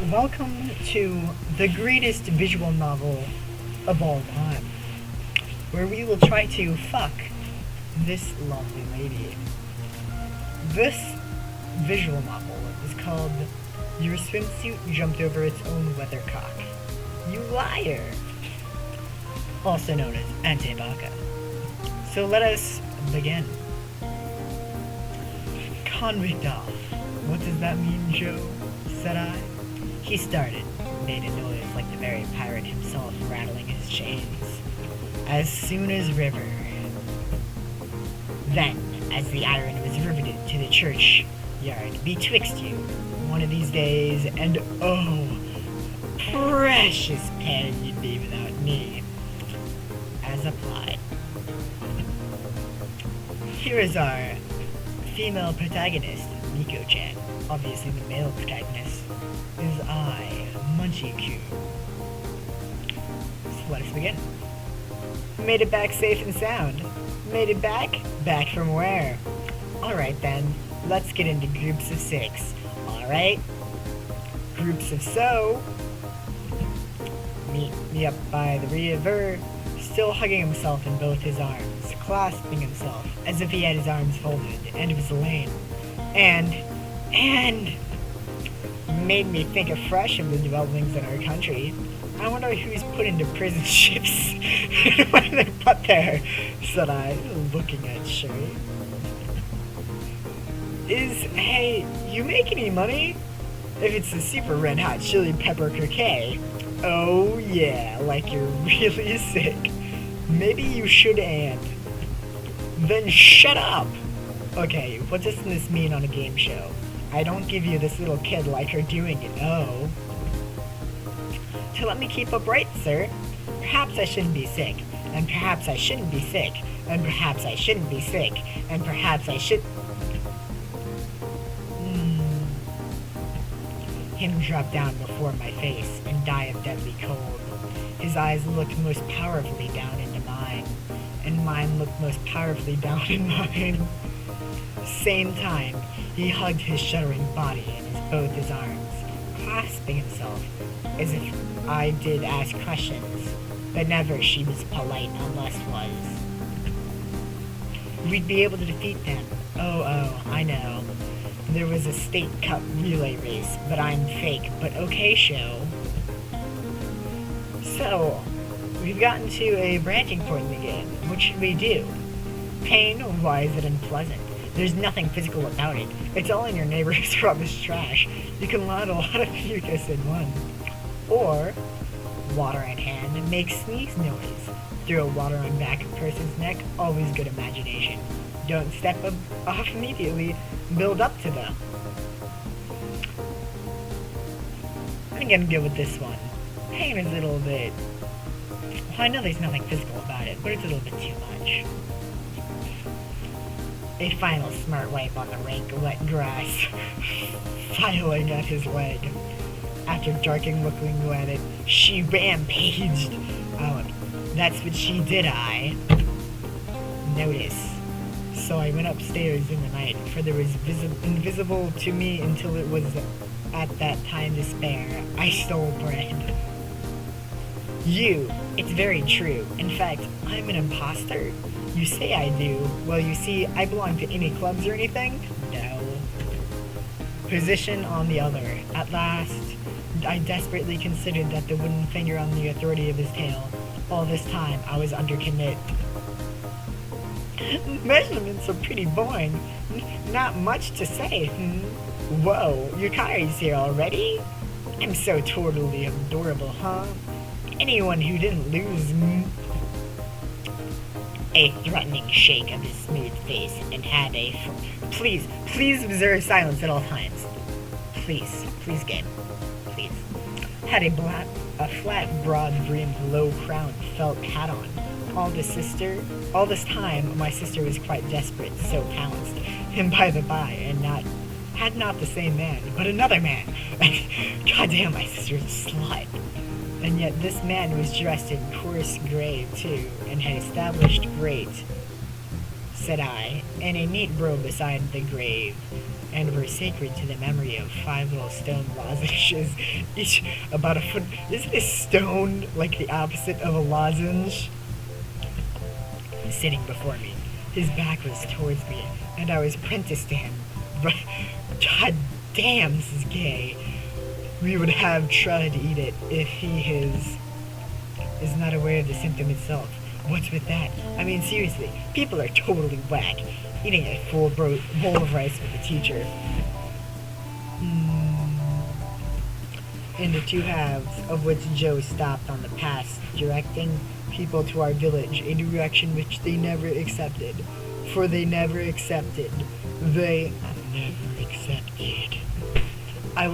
Welcome to the greatest visual novel of all time, where we will try to fuck this lovely lady. This visual novel is called Your Swimsuit Jumped Over Its Own Weathercock. You liar! Also known as Antebaka. So let us begin. Convict off. What does that mean, Joe? Said I. He started, made a noise like the very pirate himself rattling his chains. As soon as river. Then, as the iron was riveted to the churchyard betwixt you, one of these days, and oh, precious pain you'd be without me, as applied. Here is our female protagonist, Miko-chan. Obviously the male protagonist is I, Munchie-Q. So let us begin. Made it back safe and sound. Made it back? Back from where? Alright then, let's get into groups of 6. Alright? Groups of so. Meet me up by the river, still hugging himself in both his arms, clasping himself as if he had his arms folded and was lame. And made me think afresh of the developments in our country. I wonder who's put into prison ships and when they're put there, said I, looking at Sherry. Hey, you make any money? If it's a super red hot chili pepper croquet, oh yeah, like you're really sick. Maybe you should and. Then shut up! Okay, what does this mean on a game show? I don't give you this little kid like her doing it, oh. To let me keep upright, sir. Perhaps I shouldn't be sick, and perhaps I shouldn't be sick, and perhaps I shouldn't be sick, and perhaps I should... Him dropped down before my face and die of deadly cold. His eyes looked most powerfully down into mine, and mine looked most powerfully down in mine. Same time, he hugged his shuddering body in both his arms, clasping himself, as if I did ask questions, but never she was polite unless was. We'd be able to defeat them. Oh, I know. There was a state cup relay race, but I'm fake, but okay show. So, we've gotten to a branching point in the game. What should we do? Pain? Why is it unpleasant? There's nothing physical about it. It's all in your neighbor's rubbish trash. You can load a lot of mucus in one. Or, water in hand, make sneeze noise. Throw water on back of person's neck, always good imagination. Don't step off immediately, build up to them. I'm gonna go with this one. Pain is a little bit... Well, I know there's nothing physical about it, but it's a little bit too much. A final smart wipe on the rank wet grass, filing at his leg. After darking looking at it, she rampaged out. That's what she did, I notice. So I went upstairs in the night, for there was invisible to me until it was at that time despair. I stole bread. It's very true. In fact, I'm an imposter. You say I do. Well, you see, I belong to any clubs or anything? No. Position on the other. At last, I desperately considered that the wooden finger on the authority of his tail. All this time, I was under commit. Measurements are pretty boring. Not much to say, Whoa, Yukari's here already? I'm so totally adorable, huh? Anyone who didn't lose... A threatening shake of his smooth face and had a... Please observe silence at all times. Please, game. Please. Had a flat, broad-brimmed, low-crowned felt hat on. All this time, my sister was quite desperate, so pounced. And by the by, had not the same man, but another man. Goddamn, my sister's a slut. And yet this man was dressed in coarse gray, too, and had established great said I, and a neat row beside the grave, and were sacred to the memory of 5 little stone lozenges, each about a foot. Isn't a stone like the opposite of a lozenge? Sitting before me. His back was towards me, and I was apprenticed to him. But, god damn, this is gay. We would have tried to eat it if he is not aware of the symptom itself. What's with that? I mean, seriously, people are totally whack. Eating a full bowl of rice with a teacher. In the 2 halves of which Joe stopped on the path, directing people to our village, a direction which they never accepted. For they never accepted. They never accepted. I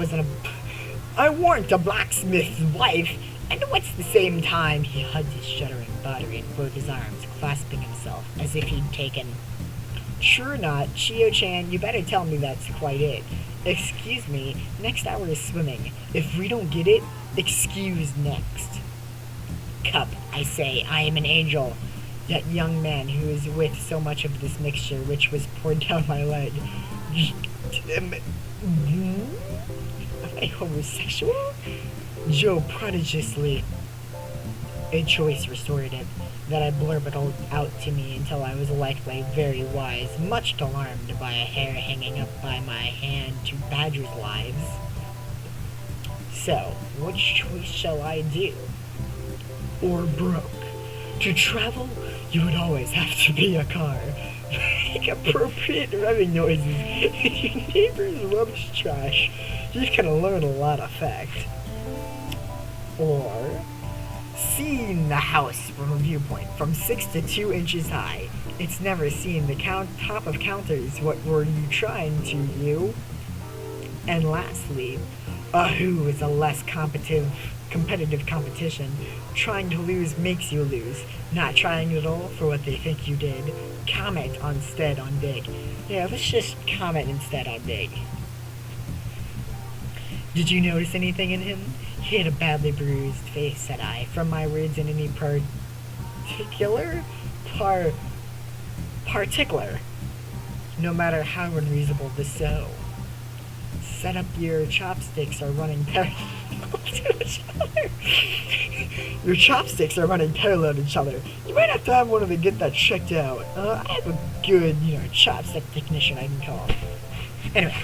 weren't a blacksmith's wife, and what's the same time he hugged his shuddering body and broke his arms, clasping himself as if he'd taken. Sure not, Chio-chan, you better tell me that's quite it. Excuse me, next hour is swimming. If we don't get it, excuse next. Cup, I say, I am an angel. That young man who is with so much of this mixture which was poured down my leg. Am I homosexual? Joe prodigiously, a choice restorative that I blurted out to me until I was likely very wise, much alarmed by a hair hanging up by my hand to badgers' lives. So, which choice shall I do? Or broke? To travel, you would always have to be a car. Make appropriate revving noises in your neighbor's rubbish trash. You can learn a lot of fact. Or seen the house from a viewpoint from 6 to 2 inches high. It's never seen the top of counters. What were you trying to, you? And lastly, who is a less competitive competition. Trying to lose makes you lose. Not trying at all for what they think you did. Comment instead on Big. Yeah, let's just comment instead on Big. Did you notice anything in him? He had a badly bruised face, said I. From my words in any particular? Particular. No matter how unreasonable the so. Set up your chopsticks are running parallel to each other. Your chopsticks are running parallel to each other. You might have to have one of them get that checked out. I have a good, chopstick technician I can call. Anyway,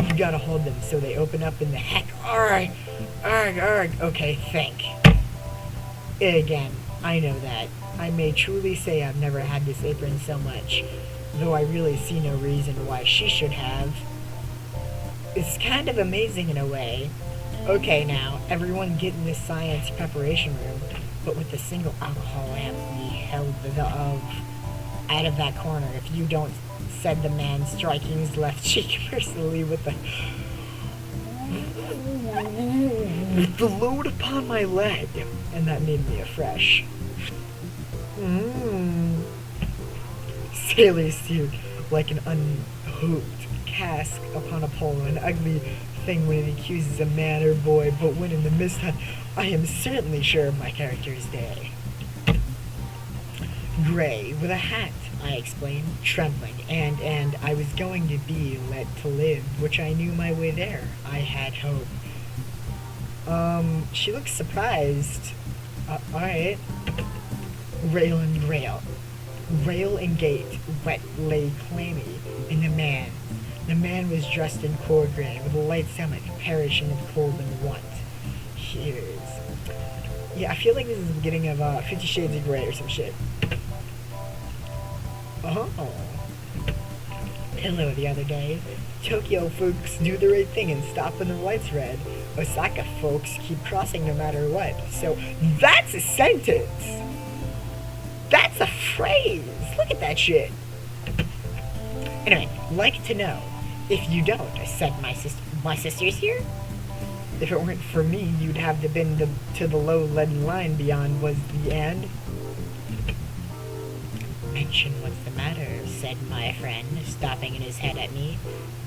you gotta hold them so they open up in the heck. Arg, arg, arg. Okay, think. Again, I know that. I may truly say I've never had this apron so much, though I really see no reason why she should have. It's kind of amazing in a way. Okay, now, everyone get in this science preparation room, but with a single alcohol lamp we held out of that corner. If you don't, said the man, striking his left cheek personally with the load upon my leg, and that made me afresh. Sailor suit, like an unhooped cask upon a pole, an ugly thing when it accuses a man or boy, but when in the midst of, I am certainly sure of my character's day. Gray, with a hat, I explained, trembling, and I was going to be let to live, which I knew my way there. I had hope. She looks surprised. Alright. Rail and grail. Rail and gate, wet lay clammy, and the man was dressed in cold gray, with a light stomach, perishing of cold and want. Here's... Yeah, I feel like this is the beginning of 50 Shades of Grey or some shit. Oh. Hello the other day. Tokyo folks do the right thing and stop when the light's red. Osaka folks keep crossing no matter what. So, that's a sentence! That's a phrase! Look at that shit! Anyway, like to know. If you don't, said my sister's here? If it weren't for me, you'd have to been to the low leaden line beyond was the end. Mention what's the matter, said my friend, stopping in his head at me.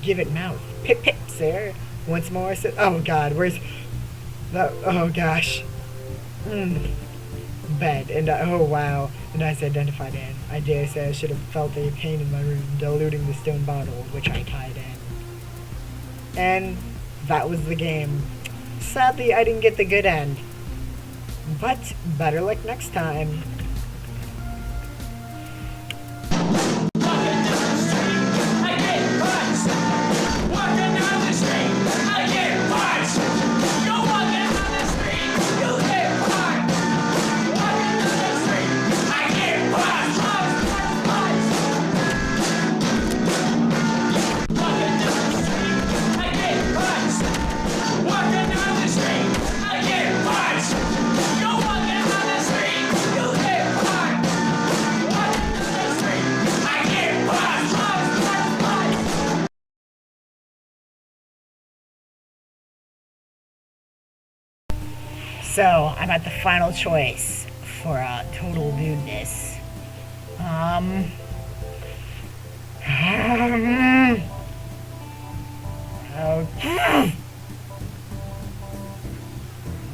Give it mouth. Pip pip, sir. Once more, said... Oh god, where's... Oh gosh. bed, and oh wow, and I identified Anne. I dare say I should have felt a pain in my room, diluting the stone bottle, which I tied in. And that was the game. Sadly, I didn't get the good end. But better luck next time. So, I'm at the final choice for total nudeness. Okay.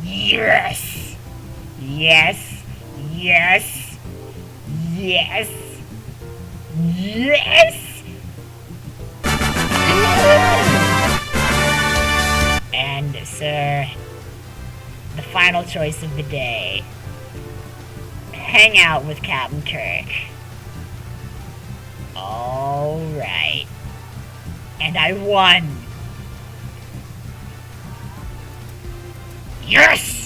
Yes! Yes! Yes! Yes! Yes! And, sir, the final choice of the day. Hang out with Captain Kirk. Alright. And I won. Yes!